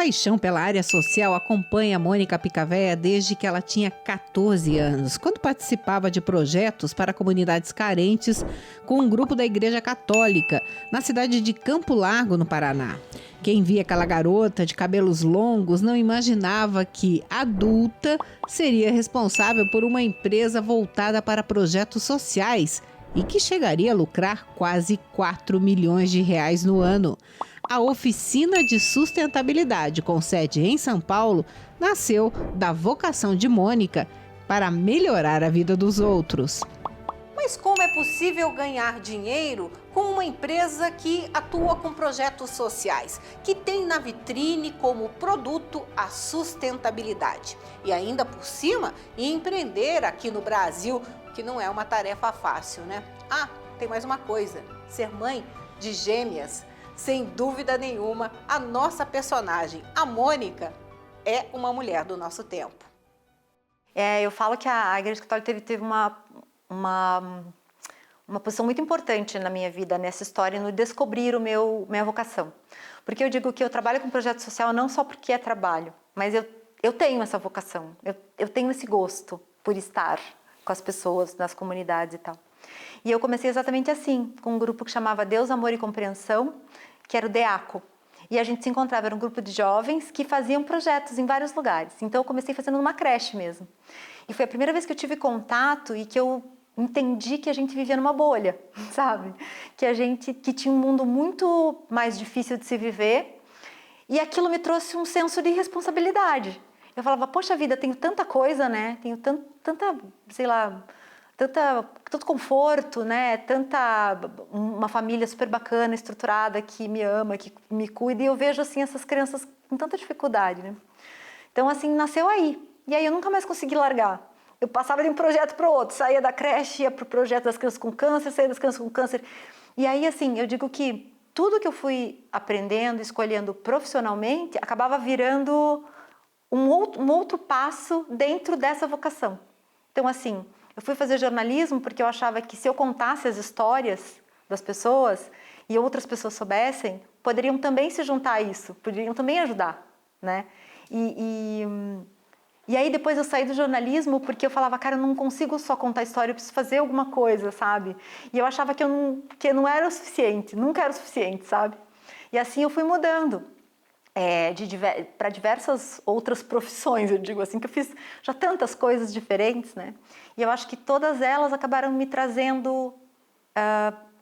paixão pela área social acompanha a Mônica Picavéia desde que ela tinha 14 anos, quando participava de projetos para comunidades carentes com um grupo da Igreja Católica, na cidade de Campo Largo, no Paraná. Quem via aquela garota de cabelos longos não imaginava que, adulta, seria responsável por uma empresa voltada para projetos sociais e que chegaria a lucrar quase 4 milhões de reais no ano. A Oficina de Sustentabilidade, com sede em São Paulo, nasceu da vocação de Mônica para melhorar a vida dos outros. Mas como é possível ganhar dinheiro com uma empresa que atua com projetos sociais, que tem na vitrine como produto a sustentabilidade? E ainda por cima, empreender aqui no Brasil, que não é uma tarefa fácil, né? Ah, tem mais uma coisa, ser mãe de gêmeas. Sem dúvida nenhuma, a nossa personagem, a Mônica, é uma mulher do nosso tempo. Eu falo que a Igreja Católica teve uma posição muito importante na minha vida, nessa história, no descobrir minha vocação. Porque eu digo que eu trabalho com projeto social não só porque é trabalho, mas eu tenho essa vocação, eu tenho esse gosto por estar com as pessoas, nas comunidades e tal. E eu comecei exatamente assim, com um grupo que chamava Deus, Amor e Compreensão, que era o DEACO. E a gente se encontrava, era um grupo de jovens que faziam projetos em vários lugares. Então eu comecei fazendo numa creche mesmo. E foi a primeira vez que eu tive contato e que eu entendi que a gente vivia numa bolha, sabe? Que tinha um mundo muito mais difícil de se viver. E aquilo me trouxe um senso de responsabilidade. Eu falava, poxa vida, tenho tanta coisa, né? Tenho tanta, sei lá, tanto conforto, né? Uma família super bacana, estruturada, que me ama, que me cuida, e eu vejo assim essas crianças com tanta dificuldade, né? Então assim, nasceu aí. E aí eu nunca mais consegui largar. Eu passava de um projeto para o outro, saía da creche, ia para o projeto das crianças com câncer, saía das crianças com câncer. E aí assim, eu digo que tudo que eu fui aprendendo, escolhendo profissionalmente, acabava virando um outro passo dentro dessa vocação. Então assim, eu fui fazer jornalismo porque eu achava que se eu contasse as histórias das pessoas e outras pessoas soubessem, poderiam também se juntar a isso, poderiam também ajudar, né? E aí depois eu saí do jornalismo porque eu falava, cara, eu não consigo só contar história, eu preciso fazer alguma coisa, sabe? E eu achava que eu não era o suficiente, nunca era o suficiente, sabe? E assim eu fui mudando. Para diversas outras profissões, eu digo assim, que eu fiz já tantas coisas diferentes, né? E eu acho que todas elas acabaram me trazendo,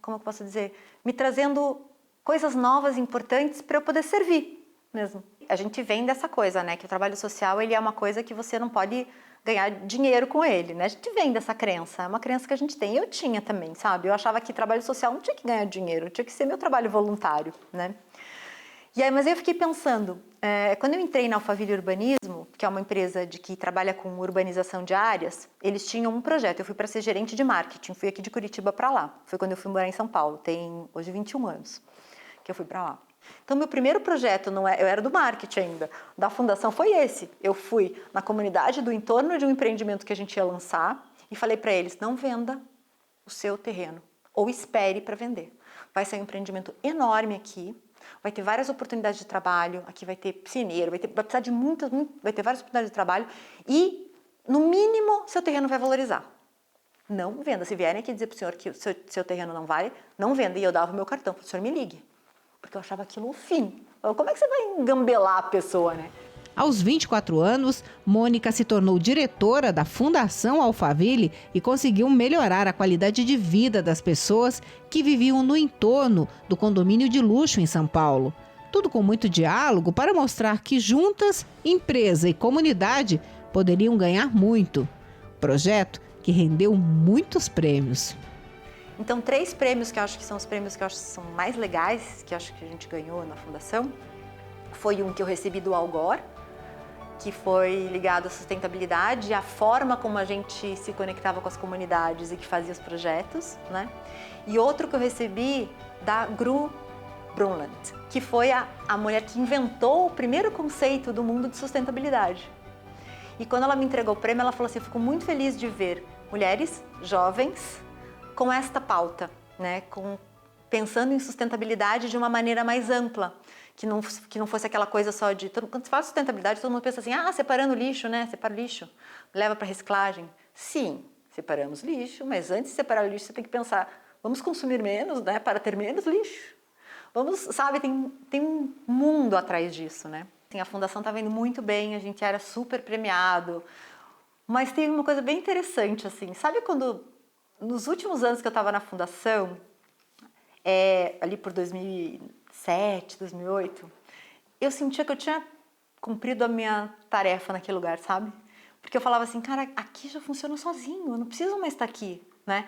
como eu posso dizer, me trazendo coisas novas, importantes para eu poder servir mesmo. A gente vem dessa coisa, né? Que o trabalho social, ele é uma coisa que você não pode ganhar dinheiro com ele, né? A gente vem dessa crença, é uma crença que a gente tem. Eu tinha também, sabe? Eu achava que trabalho social não tinha que ganhar dinheiro, tinha que ser meu trabalho voluntário, né? E aí, mas eu fiquei pensando, quando eu entrei na Alphaville Urbanismo, que é uma empresa que trabalha com urbanização de áreas, eles tinham um projeto, eu fui para ser gerente de marketing, fui aqui de Curitiba para lá, foi quando eu fui morar em São Paulo, tem hoje 21 anos que eu fui para lá. Então, meu primeiro projeto, eu era do marketing ainda, da fundação foi esse, eu fui na comunidade do entorno de um empreendimento que a gente ia lançar e falei para eles, não venda o seu terreno, ou espere para vender. Vai ser um empreendimento enorme aqui, vai ter várias oportunidades de trabalho, aqui vai ter piscineiro, vai precisar de vai ter várias oportunidades de trabalho e, no mínimo, seu terreno vai valorizar. Não venda. Se vierem aqui dizer para o senhor que o seu terreno não vale, não venda. E eu dava o meu cartão, para o senhor me ligue. Porque eu achava aquilo o fim. Como é que você vai engambelar a pessoa, né? Aos 24 anos, Mônica se tornou diretora da Fundação Alphaville e conseguiu melhorar a qualidade de vida das pessoas que viviam no entorno do condomínio de luxo em São Paulo. Tudo com muito diálogo para mostrar que juntas, empresa e comunidade poderiam ganhar muito. Projeto que rendeu muitos prêmios. Então, 3 prêmios que eu acho que são os prêmios que eu acho que são mais legais, que eu acho que a gente ganhou na Fundação. Foi um que eu recebi do Al Gore, que foi ligado à sustentabilidade, à forma como a gente se conectava com as comunidades e que fazia os projetos, né? E outro que eu recebi da Gru Brundtland, que foi a mulher que inventou o primeiro conceito do mundo de sustentabilidade. E quando ela me entregou o prêmio, ela falou assim, eu fico muito feliz de ver mulheres jovens com esta pauta, né? Pensando em sustentabilidade de uma maneira mais ampla, que não fosse aquela coisa só de... Quando se fala sustentabilidade, todo mundo pensa assim, separando lixo, né? Separa o lixo, leva para reciclagem. Sim, separamos lixo, mas antes de separar o lixo, você tem que pensar, vamos consumir menos, né? Para ter menos lixo. Vamos, sabe, tem um mundo atrás disso, né? Assim, a fundação estava indo muito bem, a gente era super premiado, mas tem uma coisa bem interessante, assim, sabe quando, nos últimos anos que eu estava na fundação, ali por 2007, 2008, eu sentia que eu tinha cumprido a minha tarefa naquele lugar, sabe? Porque eu falava assim, cara, aqui já funciona sozinho, eu não preciso mais estar aqui, né?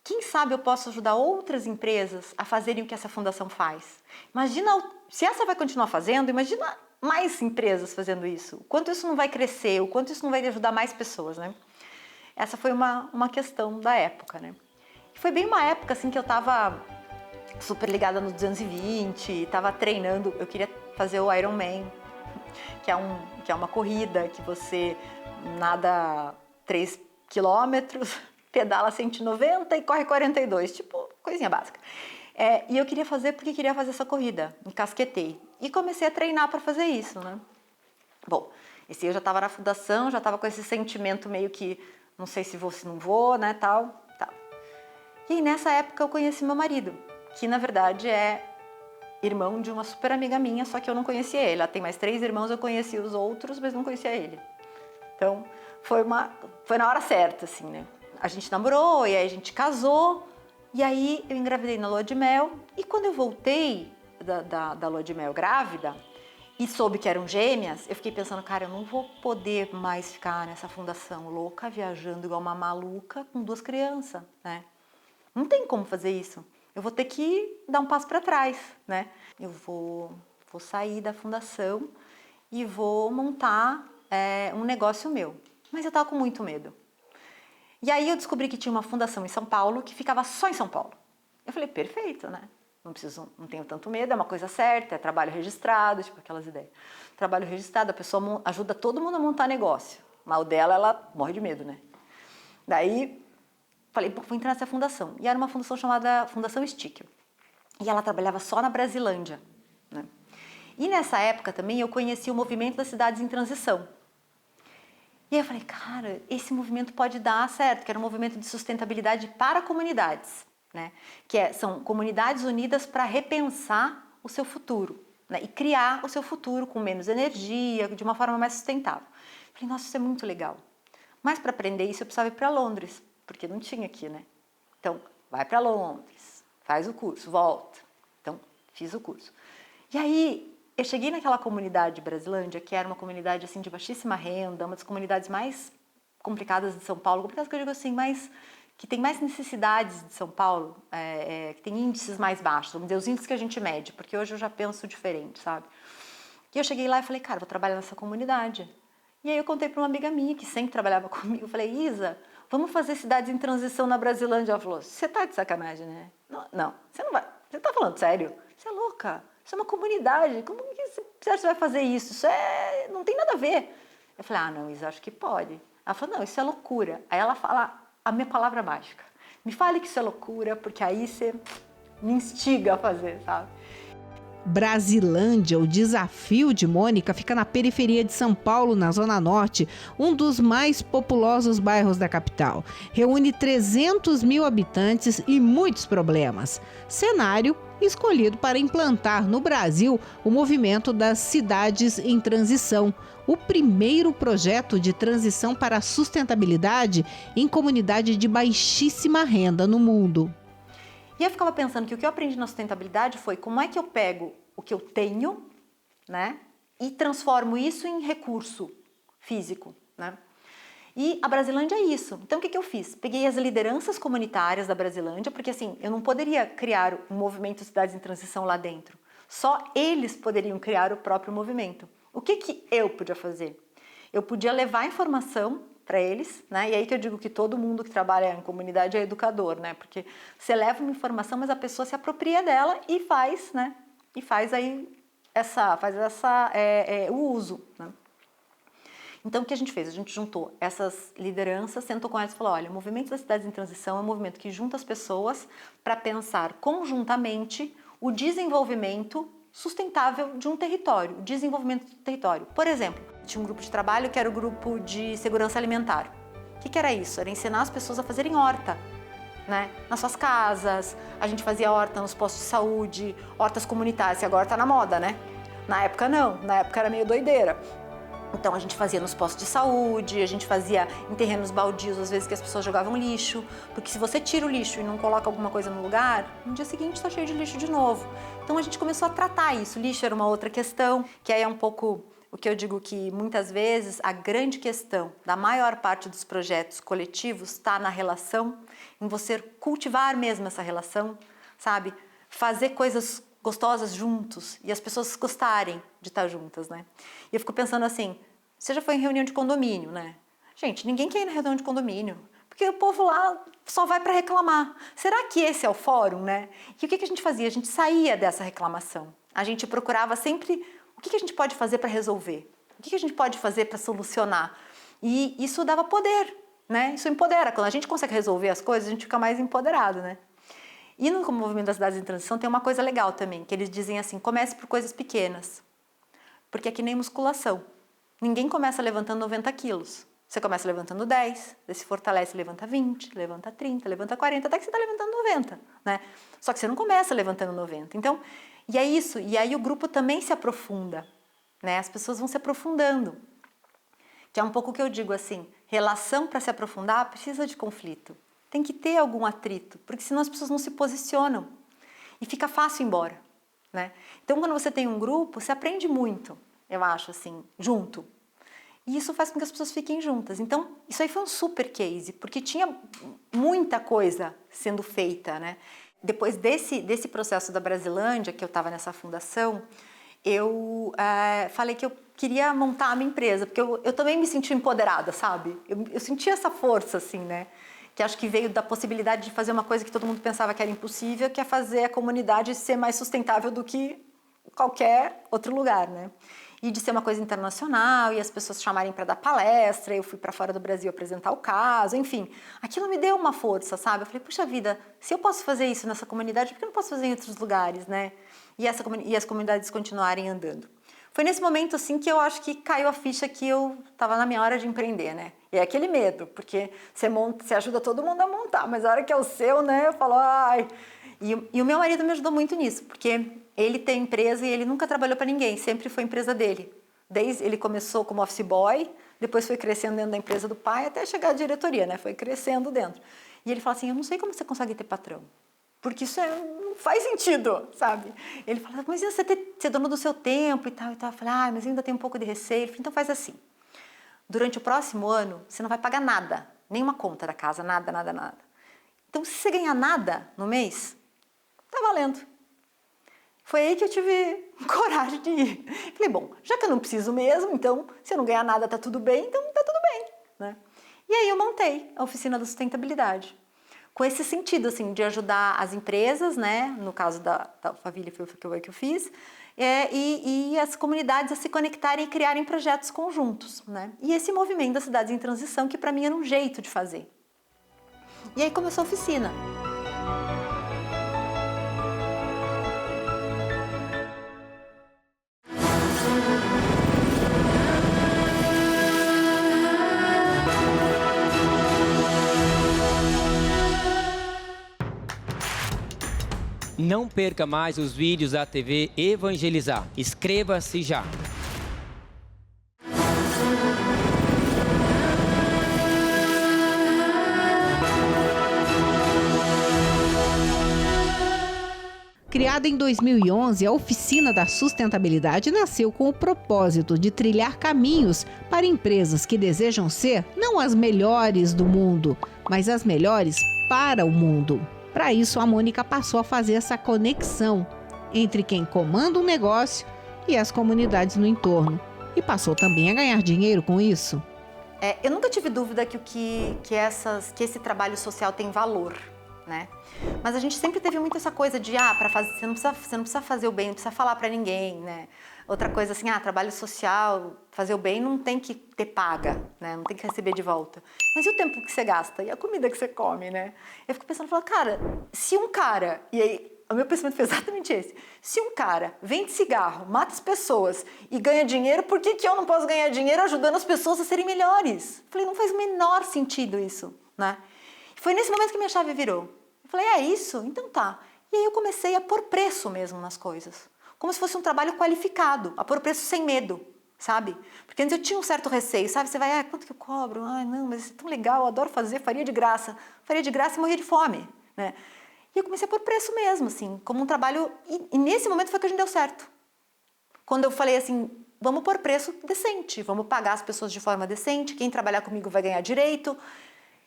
Quem sabe eu posso ajudar outras empresas a fazerem o que essa fundação faz. Imagina, se essa vai continuar fazendo, imagina mais empresas fazendo isso. O quanto isso não vai crescer, o quanto isso não vai ajudar mais pessoas, né? Essa foi uma questão da época, né? E foi bem uma época, assim, que eu tava super ligada no 220, tava treinando, eu queria fazer o Ironman, que é uma corrida que você nada 3 quilômetros, pedala 190 e corre 42, tipo, coisinha básica. E eu queria fazer porque queria fazer essa corrida, encasquetei. E comecei a treinar para fazer isso, né? Bom, esse eu já estava na fundação, já estava com esse sentimento meio que, não sei se vou, se não vou, né, tal. E aí, nessa época eu conheci meu marido, que na verdade é irmão de uma super amiga minha, só que eu não conhecia ele. Ela tem mais 3 irmãos, eu conheci os outros, mas não conhecia ele. Então, foi na hora certa, assim, né? A gente namorou, e aí a gente casou, e aí eu engravidei na lua de mel, e quando eu voltei da lua de mel grávida, e soube que eram gêmeas, eu fiquei pensando, cara, eu não vou poder mais ficar nessa fundação louca, viajando igual uma maluca com 2 crianças, né? Não tem como fazer isso. Eu vou ter que dar um passo para trás, né? Eu vou sair da fundação e vou montar um negócio meu. Mas eu tava com muito medo. E aí eu descobri que tinha uma fundação em São Paulo que ficava só em São Paulo. Eu falei, perfeito, né? Não tenho tanto medo, é uma coisa certa, é trabalho registrado, tipo aquelas ideias. Trabalho registrado, a pessoa ajuda todo mundo a montar negócio. Mas o dela, ela morre de medo, né? Daí, falei, vou entrar nessa fundação. E era uma fundação chamada Fundação Stickel. E ela trabalhava só na Brasilândia, né? E nessa época também eu conheci o movimento das cidades em transição. E aí eu falei, cara, esse movimento pode dar certo, que era um movimento de sustentabilidade para comunidades, né? São comunidades unidas para repensar o seu futuro, né? E criar o seu futuro com menos energia, de uma forma mais sustentável. Eu falei, nossa, isso é muito legal. Mas para aprender isso eu precisava ir para Londres, porque não tinha aqui, né? Então, vai para Londres, faz o curso, volta. Então, fiz o curso. E aí, eu cheguei naquela comunidade de Brasilândia, que era uma comunidade assim de baixíssima renda, uma das comunidades mais complicadas de São Paulo, complicadas que eu digo assim, que tem mais necessidades de São Paulo, que tem índices mais baixos, vamos dizer, os índices que a gente mede, porque hoje eu já penso diferente, sabe? E eu cheguei lá e falei, cara, vou trabalhar nessa comunidade. E aí eu contei para uma amiga minha, que sempre trabalhava comigo, eu falei, Isa, vamos fazer cidades em transição na Brasilândia. Ela falou, você tá de sacanagem, né? Não, você não vai, você tá falando sério? Você é louca? Isso é uma comunidade, como que você vai fazer isso? Isso não tem nada a ver. Eu falei, não, Isa, acho que pode. Ela falou, não, isso é loucura. Aí ela fala a minha palavra mágica. Me fale que isso é loucura, porque aí você me instiga a fazer, sabe? Brasilândia, o Desafio de Mônica, fica na periferia de São Paulo, na Zona Norte, um dos mais populosos bairros da capital. Reúne 300 mil habitantes e muitos problemas. Cenário escolhido para implantar no Brasil o movimento das cidades em transição, o primeiro projeto de transição para a sustentabilidade em comunidade de baixíssima renda no mundo. E eu ficava pensando que o que eu aprendi na sustentabilidade foi como é que eu pego o que eu tenho, né, e transformo isso em recurso físico, né? E a Brasilândia é isso. Então o que eu fiz? Peguei as lideranças comunitárias da Brasilândia, porque assim, eu não poderia criar um movimento de cidades em transição lá dentro. Só eles poderiam criar o próprio movimento. O que eu podia fazer? Eu podia levar informação para eles, né? E aí que eu digo que todo mundo que trabalha em comunidade é educador, né? Porque você leva uma informação, mas a pessoa se apropria dela e faz, né? E faz aí o uso, né? Então o que a gente fez? A gente juntou essas lideranças, sentou com elas e falou, olha, o movimento das cidades em transição é um movimento que junta as pessoas para pensar conjuntamente o desenvolvimento sustentável de um território, o desenvolvimento do território. Por exemplo, tinha um grupo de trabalho que era o grupo de segurança alimentar. O que era isso? Era ensinar as pessoas a fazerem horta, né? Nas suas casas, a gente fazia horta nos postos de saúde, hortas comunitárias, que agora tá na moda, né? Na época não, na época era meio doideira. Então a gente fazia nos postos de saúde, a gente fazia em terrenos baldios, às vezes que as pessoas jogavam lixo, porque se você tira o lixo e não coloca alguma coisa no lugar, no dia seguinte está cheio de lixo de novo. Então a gente começou a tratar isso. Lixo era uma outra questão, que aí é um pouco o que eu digo que muitas vezes a grande questão da maior parte dos projetos coletivos está na relação, em você cultivar mesmo essa relação, sabe? Fazer coisas gostosas juntos e as pessoas gostarem de estar juntas, né? E eu fico pensando assim, você já foi em reunião de condomínio, né? Gente, ninguém quer ir na reunião de condomínio, porque o povo lá só vai para reclamar. Será que esse é o fórum, né? E o que a gente fazia? A gente saía dessa reclamação. A gente procurava sempre o que a gente pode fazer para resolver, o que a gente pode fazer para solucionar. E isso dava poder, né? Isso empodera. Quando a gente consegue resolver as coisas, a gente fica mais empoderado, né? E no movimento das cidades em transição tem uma coisa legal também, que eles dizem assim, comece por coisas pequenas, porque é que nem musculação. Ninguém começa levantando 90 quilos. Você começa levantando 10, daí se fortalece, levanta 20, levanta 30, levanta 40, até que você está levantando 90, né? Só que você não começa levantando 90. Então, e é isso, e aí o grupo também se aprofunda, né? As pessoas vão se aprofundando, que é um pouco o que eu digo assim, relação para se aprofundar precisa de conflito. Tem que ter algum atrito, porque senão as pessoas não se posicionam e fica fácil ir embora, né? Então, quando você tem um grupo, você aprende muito, eu acho, assim, junto. E isso faz com que as pessoas fiquem juntas. Então, isso aí foi um super case, porque tinha muita coisa sendo feita, né? Depois desse processo da Brasilândia, que eu estava nessa fundação, eu falei que eu queria montar a minha empresa, porque eu também me senti empoderada, sabe? Eu senti essa força, assim, né? Que acho que veio da possibilidade de fazer uma coisa que todo mundo pensava que era impossível, que é fazer a comunidade ser mais sustentável do que qualquer outro lugar, né? E de ser uma coisa internacional, e as pessoas chamarem para dar palestra, eu fui para fora do Brasil apresentar o caso, enfim. Aquilo me deu uma força, sabe? Eu falei, puxa vida, se eu posso fazer isso nessa comunidade, por que eu não posso fazer em outros lugares, né? E as comunidades continuarem andando. Foi nesse momento, assim, que eu acho que caiu a ficha que eu estava na minha hora de empreender, né? E é aquele medo, porque você ajuda todo mundo a montar, mas a hora que é o seu, né, eu falo, ai... E o meu marido me ajudou muito nisso, porque ele tem empresa e ele nunca trabalhou para ninguém, sempre foi empresa dele. Ele começou como office boy, depois foi crescendo dentro da empresa do pai, até chegar à diretoria, né? Foi crescendo dentro. E ele fala assim, eu não sei como você consegue ter patrão, porque isso não faz sentido, sabe? Ele fala, mas e você ser dono do seu tempo e tal, e tal. Eu falei, mas eu ainda tenho um pouco de receio. Ele falou, então faz assim, durante o próximo ano, você não vai pagar nada, nenhuma conta da casa, nada, nada, nada. Então, se você ganhar nada no mês, tá valendo. Foi aí que eu tive coragem de ir. Falei, bom, já que eu não preciso mesmo, então, se eu não ganhar nada, tá tudo bem, então tá tudo bem, né? E aí eu montei a Oficina da Sustentabilidade, com esse sentido, assim, de ajudar as empresas, né? No caso da Alphaville foi o que eu fiz, e as comunidades a se conectarem e criarem projetos conjuntos, né? E esse movimento das cidades em transição, que para mim era um jeito de fazer. E aí começou a oficina. Não perca mais os vídeos da TV Evangelizar. Inscreva-se já! Criada em 2011, a Oficina da Sustentabilidade nasceu com o propósito de trilhar caminhos para empresas que desejam ser não as melhores do mundo, mas as melhores para o mundo. Para isso, a Mônica passou a fazer essa conexão entre quem comanda um negócio e as comunidades no entorno. E passou também a ganhar dinheiro com isso. Eu nunca tive dúvida que esse trabalho social tem valor, né? Mas a gente sempre teve muito essa coisa de, para fazer, você não precisa fazer o bem, não precisa falar para ninguém, né? Outra coisa assim, trabalho social, fazer o bem não tem que ter paga, né? Não tem que receber de volta. Mas e o tempo que você gasta? E a comida que você come, né? Eu fico pensando, cara, se um cara... E aí, o meu pensamento foi exatamente esse. Se um cara vende cigarro, mata as pessoas e ganha dinheiro, por que eu não posso ganhar dinheiro ajudando as pessoas a serem melhores? Eu falei, não faz o menor sentido isso, né? E foi nesse momento que minha chave virou. Eu falei, é isso? Então tá. E aí eu comecei a pôr preço mesmo nas coisas. Como se fosse um trabalho qualificado, a pôr preço sem medo, sabe? Porque antes eu tinha um certo receio, sabe? Você vai, quanto que eu cobro? Não, mas isso é tão legal, eu adoro fazer, faria de graça. Faria de graça e morria de fome, né? E eu comecei a pôr preço mesmo, assim, como um trabalho... E nesse momento foi que a gente deu certo. Quando eu falei assim, vamos pôr preço decente, vamos pagar as pessoas de forma decente, quem trabalhar comigo vai ganhar direito.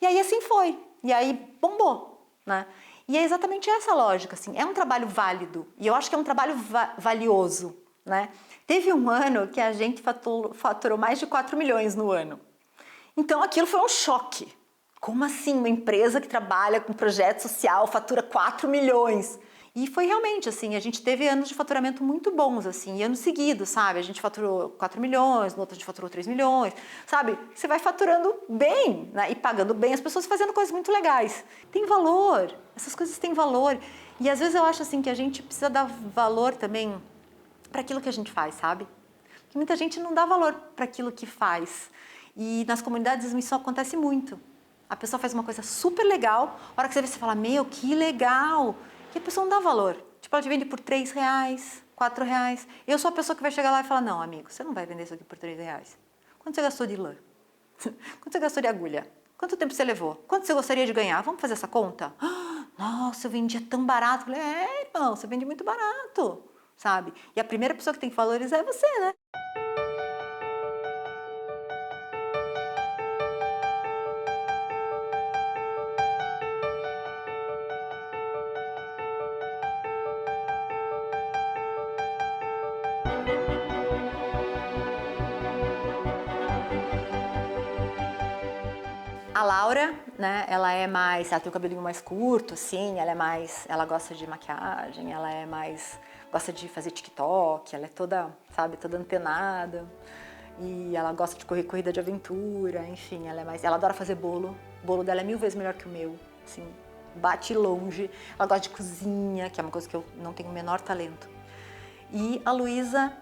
E aí assim foi. E aí bombou, né? E é exatamente essa a lógica, assim, é um trabalho válido, e eu acho que é um trabalho valioso, né? Teve um ano que a gente faturou mais de 4 milhões no ano. Então aquilo foi um choque. Como assim uma empresa que trabalha com projeto social fatura 4 milhões? E foi realmente assim, a gente teve anos de faturamento muito bons, assim, e anos seguidos, sabe? A gente faturou 4 milhões, no outro a gente faturou 3 milhões, sabe? Você vai faturando bem, né? E pagando bem as pessoas, fazendo coisas muito legais. Tem valor, essas coisas têm valor. E às vezes eu acho assim que a gente precisa dar valor também para aquilo que a gente faz, sabe? Porque muita gente não dá valor para aquilo que faz. E nas comunidades isso acontece muito. A pessoa faz uma coisa super legal, a hora que você vê, você fala, meu, que legal! E a pessoa não dá valor. Tipo, ela te vende por R$3, R$4. Eu sou a pessoa que vai chegar lá e falar, não, amigo, você não vai vender isso aqui por R$3. Quanto você gastou de lã? Quanto você gastou de agulha? Quanto tempo você levou? Quanto você gostaria de ganhar? Vamos fazer essa conta? Nossa, eu vendia tão barato. Eu falei, irmão, você vende muito barato, sabe? E a primeira pessoa que tem que valorizar é você, né? A Laura, né, ela tem o cabelinho mais curto, assim, ela gosta de maquiagem, gosta de fazer TikTok, ela é toda, sabe, toda antenada, e ela gosta de correr corrida de aventura, enfim, ela adora fazer bolo, o bolo dela é 1000 vezes melhor que o meu, assim, bate longe, ela gosta de cozinha, que é uma coisa que eu não tenho o menor talento. E a Luísa,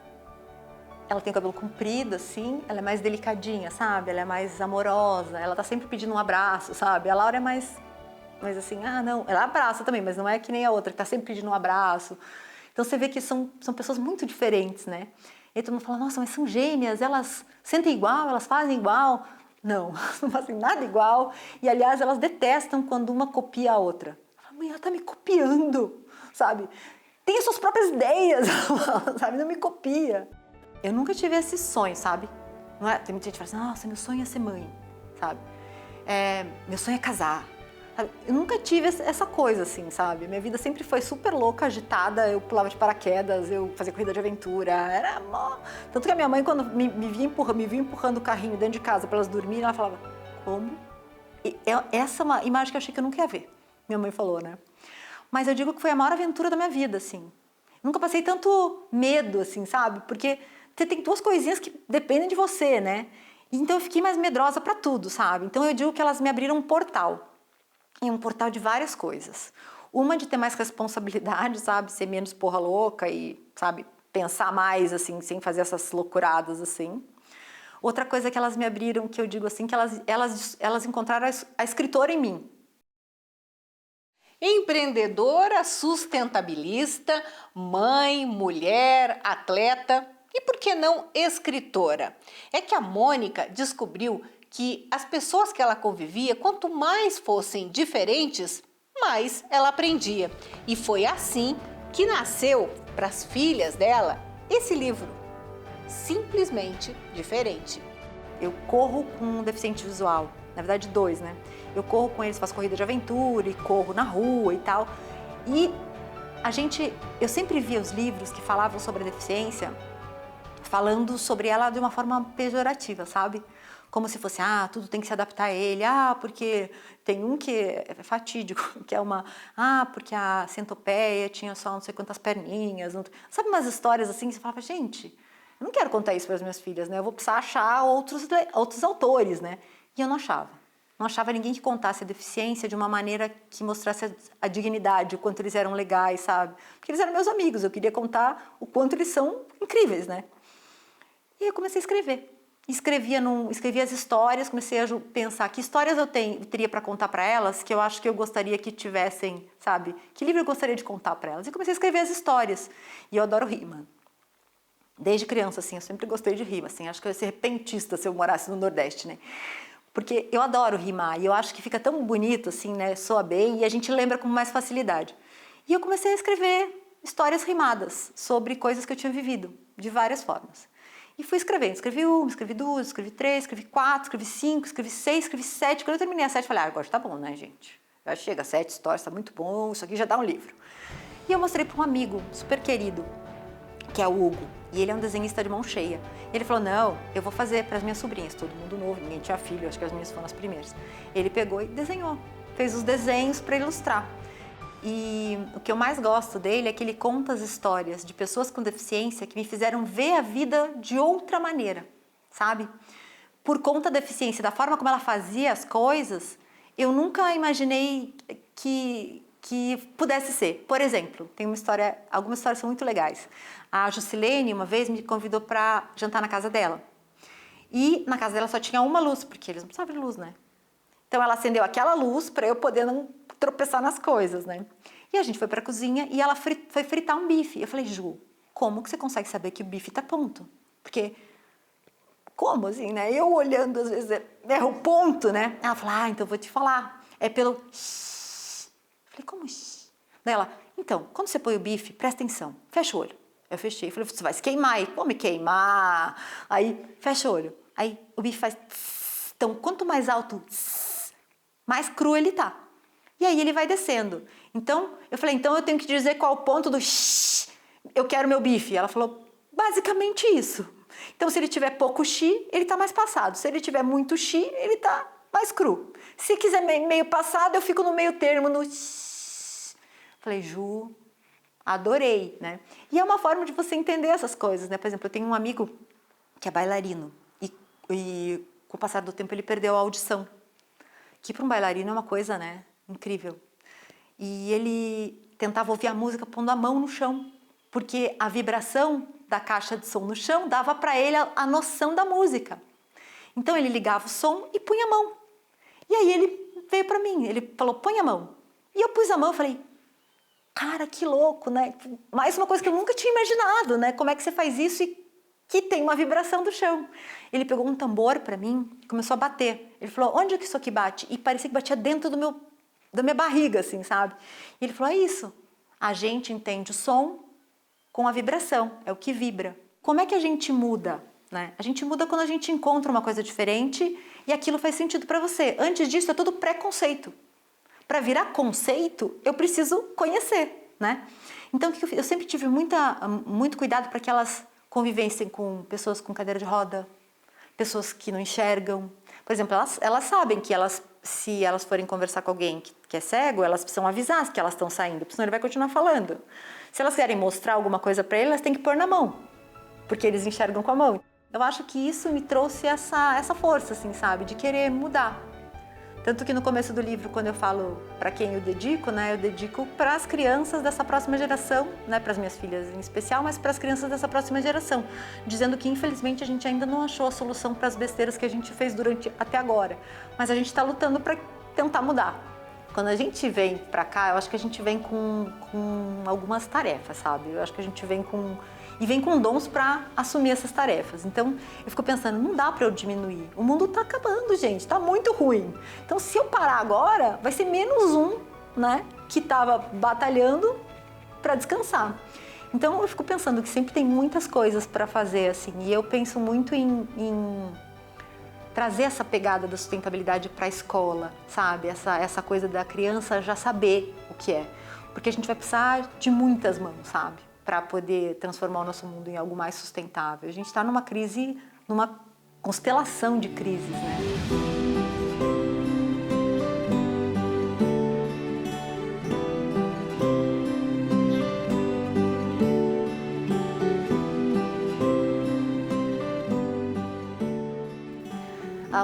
ela tem o cabelo comprido, assim, ela é mais delicadinha, sabe? Ela é mais amorosa, ela tá sempre pedindo um abraço, sabe? A Laura é mais assim, não, ela abraça também, mas não é que nem a outra, que tá sempre pedindo um abraço. Então você vê que são pessoas muito diferentes, né? E aí todo mundo fala, nossa, mas são gêmeas, elas sentem igual, elas fazem igual. Não, elas não fazem nada igual. E, aliás, elas detestam quando uma copia a outra. Mãe, ela tá me copiando, sabe? Tem as suas próprias ideias, sabe? Não me copia. Eu nunca tive esse sonho, sabe? Não é? Tem muita gente que fala assim, nossa, meu sonho é ser mãe, sabe? Meu sonho é casar. Sabe? Eu nunca tive essa coisa assim, sabe? Minha vida sempre foi super louca, agitada, eu pulava de paraquedas, eu fazia corrida de aventura, era mó... Tanto que a minha mãe, quando me via empurrando o carrinho dentro de casa para elas dormirem, ela falava, como? E essa é uma imagem que eu achei que eu nunca ia ver, minha mãe falou, né? Mas eu digo que foi a maior aventura da minha vida, assim. Nunca passei tanto medo, assim, sabe? Porque você tem duas coisinhas que dependem de você, né? Então eu fiquei mais medrosa para tudo, sabe? Então eu digo que elas me abriram um portal. E um portal de várias coisas. Uma de ter mais responsabilidade, sabe? Ser menos porra louca e, sabe, pensar mais, assim, sem fazer essas loucuradas, assim. Outra coisa que elas me abriram, que eu digo assim, que elas encontraram a escritora em mim. Empreendedora, sustentabilista, mãe, mulher, atleta e, por que não, escritora? É que a Mônica descobriu que as pessoas que ela convivia, quanto mais fossem diferentes, mais ela aprendia. E foi assim que nasceu, para as filhas dela, esse livro, Simplesmente Diferente. Eu corro com um deficiente visual, na verdade 2, né? Eu corro com eles, faço corrida de aventura e corro na rua e tal. E eu sempre via os livros que falavam sobre a deficiência, falando sobre ela de uma forma pejorativa, sabe? Como se fosse, tudo tem que se adaptar a ele, porque tem um que é fatídico, que é porque a centopeia tinha só não sei quantas perninhas, sabe umas histórias assim, que você falava, gente, Eu não quero contar isso para as minhas filhas, né? Eu vou precisar achar outros autores, né? E eu não achava. Não achava ninguém que contasse a deficiência de uma maneira que mostrasse a dignidade, o quanto eles eram legais, sabe? Porque eles eram meus amigos, eu queria contar o quanto eles são incríveis, né? E aí eu comecei a escrever. Escrevia as histórias, comecei a pensar que histórias eu teria para contar para elas, que eu acho que eu gostaria que tivessem, sabe? Que livro eu gostaria de contar para elas. E comecei a escrever as histórias. E eu adoro rima. Desde criança, assim, eu sempre gostei de rima, assim. Acho que eu ia ser repentista se eu morasse no Nordeste, né? Porque eu adoro rimar e eu acho que fica tão bonito, assim, né? Soa bem e a gente lembra com mais facilidade. E eu comecei a escrever histórias rimadas sobre coisas que eu tinha vivido, de várias formas. E fui escrevendo. Escrevi uma, escrevi duas, escrevi três, escrevi quatro, escrevi cinco, escrevi seis, escrevi sete. Quando eu terminei a sete, falei, agora tá bom, né, gente? Já chega, 7 histórias, tá muito bom, isso aqui já dá um livro. E eu mostrei para um amigo super querido, que é o Hugo. E ele é um desenhista de mão cheia. E ele falou, não, eu vou fazer para as minhas sobrinhas, todo mundo novo, ninguém tinha filho, acho que as minhas foram as primeiras. Ele pegou e desenhou, fez os desenhos para ilustrar. E o que eu mais gosto dele é que ele conta as histórias de pessoas com deficiência que me fizeram ver a vida de outra maneira, sabe? Por conta da deficiência, da forma como ela fazia as coisas, eu nunca imaginei que pudesse ser. Por exemplo, tem algumas histórias são muito legais. A Juscelene, uma vez, me convidou para jantar na casa dela. E na casa dela só tinha uma luz, porque eles não precisavam de luz, né? Então ela acendeu aquela luz para eu poder não tropeçar nas coisas, né? E a gente foi para a cozinha e ela foi fritar um bife. Eu falei, Ju, como que você consegue saber que o bife tá pronto? Porque, como assim, né? Eu olhando, às vezes, erro o ponto, né? Ela falou, então eu vou te falar. É pelo... Falei, como isso? Daí ela, então, quando você põe o bife, presta atenção, fecha o olho. Eu fechei, falei, você vai se queimar, e como me queimar? Aí, fecha o olho. Aí o bife faz... Então, quanto mais alto, mais cru ele tá. E aí ele vai descendo. Então, eu falei, então eu tenho que dizer qual o ponto do eu quero meu bife. Ela falou, basicamente isso. Então, se ele tiver pouco ele tá mais passado. Se ele tiver muito ele tá mais cru. Se quiser meio passado, eu fico no meio termo, no... Falei, Ju, adorei, né? E é uma forma de você entender essas coisas, né? Por exemplo, eu tenho um amigo que é bailarino e com o passar do tempo ele perdeu a audição, que para um bailarino é uma coisa, né, incrível. E ele tentava ouvir a música pondo a mão no chão, porque a vibração da caixa de som no chão dava para ele a noção da música. Então ele ligava o som e punha a mão. E aí ele veio para mim, ele falou, põe a mão. E eu pus a mão e falei, cara, que louco, né? Mais uma coisa que eu nunca tinha imaginado, né? Como é que você faz isso e que tem uma vibração do chão? Ele pegou um tambor para mim e começou a bater. Ele falou, onde é que isso aqui bate? E parecia que batia dentro da minha barriga, assim, sabe? E ele falou, é isso. A gente entende o som com a vibração, é o que vibra. Como é que a gente muda, né? A gente muda quando a gente encontra uma coisa diferente e aquilo faz sentido para você. Antes disso, é tudo preconceito. Para virar conceito, eu preciso conhecer, né? Então, eu sempre tive muito cuidado para que elas convivessem com pessoas com cadeira de roda, pessoas que não enxergam. Por exemplo, elas sabem que se elas forem conversar com alguém que é cego, elas precisam avisar que elas estão saindo, porque senão ele vai continuar falando. Se elas querem mostrar alguma coisa para ele, elas têm que pôr na mão, porque eles enxergam com a mão. Eu acho que isso me trouxe essa força, assim, sabe, de querer mudar. Tanto que no começo do livro, quando eu falo para quem eu dedico, né, eu dedico para as crianças dessa próxima geração, né, para as minhas filhas em especial, mas para as crianças dessa próxima geração, dizendo que infelizmente a gente ainda não achou a solução para as besteiras que a gente fez até agora, mas a gente está lutando para tentar mudar. Quando a gente vem para cá, eu acho que a gente vem com algumas tarefas, sabe? Eu acho que a gente vem com dons para assumir essas tarefas. Então, eu fico pensando, não dá para eu diminuir. O mundo está acabando, gente, está muito ruim. Então, se eu parar agora, vai ser menos um, né, que estava batalhando para descansar. Então, eu fico pensando que sempre tem muitas coisas para fazer, assim, e eu penso muito em trazer essa pegada da sustentabilidade para a escola, sabe? Essa coisa da criança já saber o que é. Porque a gente vai precisar de muitas mãos, sabe? Para poder transformar o nosso mundo em algo mais sustentável. A gente está numa crise, numa constelação de crises, né?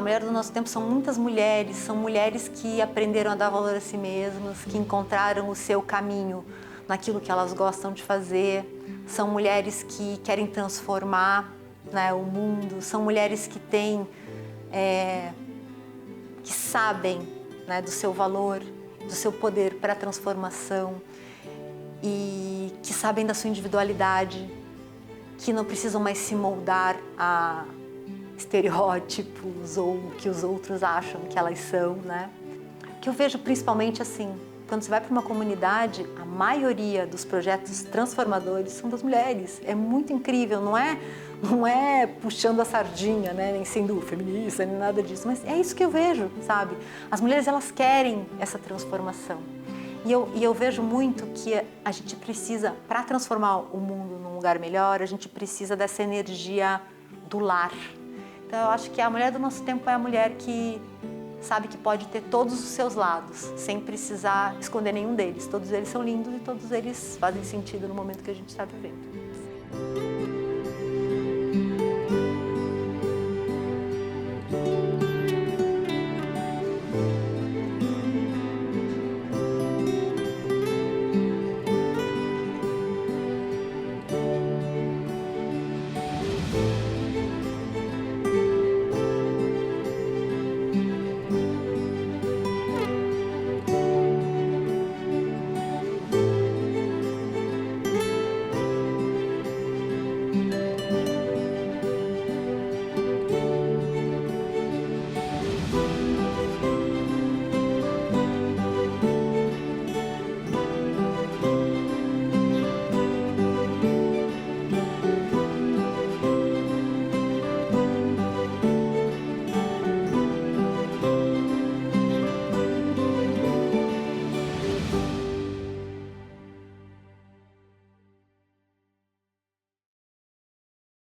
mulher do nosso tempo são muitas mulheres, são mulheres que aprenderam a dar valor a si mesmas, que encontraram o seu caminho naquilo que elas gostam de fazer, são mulheres que querem transformar, né, o mundo, são mulheres que têm, que sabem, né, do seu valor, do seu poder para a transformação e que sabem da sua individualidade, que não precisam mais se moldar a estereótipos ou o que os outros acham que elas são, né? O que eu vejo principalmente assim, quando você vai para uma comunidade, a maioria dos projetos transformadores são das mulheres. É muito incrível, não é puxando a sardinha, né? Nem sendo feminista, nem nada disso, mas é isso que eu vejo, sabe? As mulheres, elas querem essa transformação. E eu vejo muito que a gente precisa, para transformar o mundo num lugar melhor, a gente precisa dessa energia do lar. Então eu acho que a mulher do nosso tempo é a mulher que sabe que pode ter todos os seus lados, sem precisar esconder nenhum deles. Todos eles são lindos e todos eles fazem sentido no momento que a gente está vivendo.